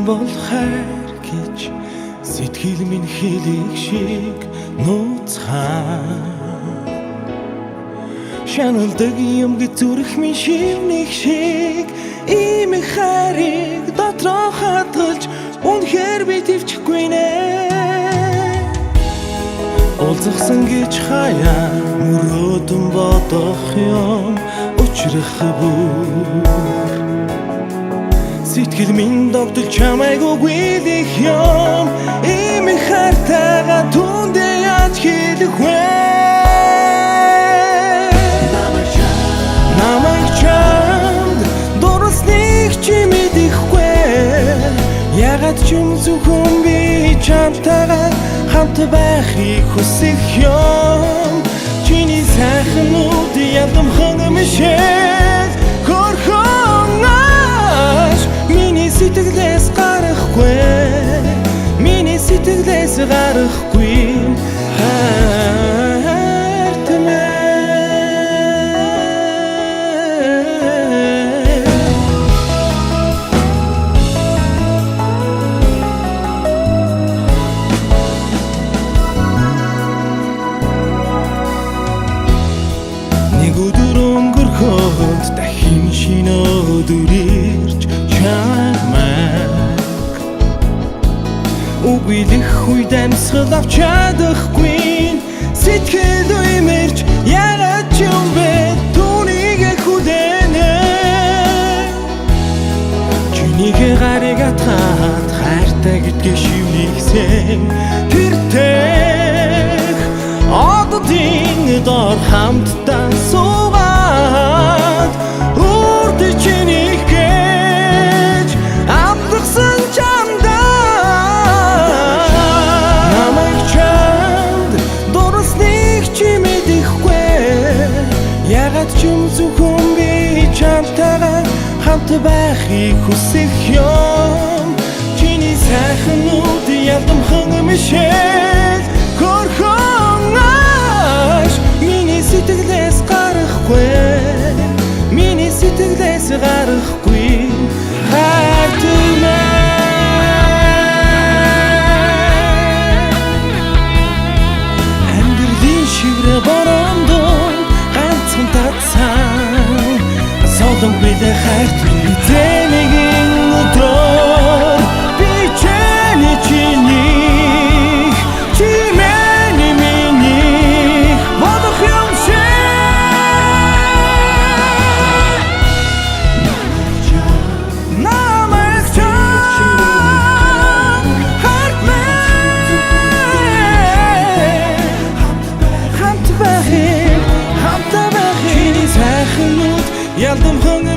бол хайр гэж сэтгэл минь хэлэх шиг нууцхан шаналдаг юм гэж зүрх минь шивнэх шиг ийм хайрыг дотроо хадгалж үнэхээр би төвчгүй нэ уулзсан гэж хаяа мөрөөдөн бодох юм учрах бүр сэтгэл минь догдол чамайг үгүйлэх юм ийм хайртайгаа түндэ яаж хэлэх вэ намайг чамд дурлсныг чи мэдэхгүй ягаад ч юм зөвхөн би чамтайгаа хамт байхыг хүсэх юм чиний сайхнууд ядамхан мишэл хорхон аш миний сэтгэлээс гарахгүй миний сэтгэлээс гарахгүй өнгөрөхөд дахин шинэ өдөр ирж чамайг үгүйлэх үед амьсгал авч чадахгүй сэтгэл үемэрч ягаад ч юм бэ түүнийг хүлээнэ чиний гарыг атгаад хайртай гэдгээ шивнэхсэн тэртэх оддын дор хамтдаа суугаад үрд чиний гэж амтгсан чамдаа намайг чамд дурлсныг чи мэдэхгүй ягаад ч юм зөвхөн би чамтайгаа хамт байхыг хүсэх юм чиний сайхнууд ядамхан мишэл хорхон аш миний сэтгэлээс гарахгүй миний сэтгэлээс гарахгүй хайтмаа амьдралын шиврэ бороондоо ганцхан татсан солон бидэ хайрт мэдэнэгийн өдрөөр би чэний чиний чимэний миний бодох юм ялдамхан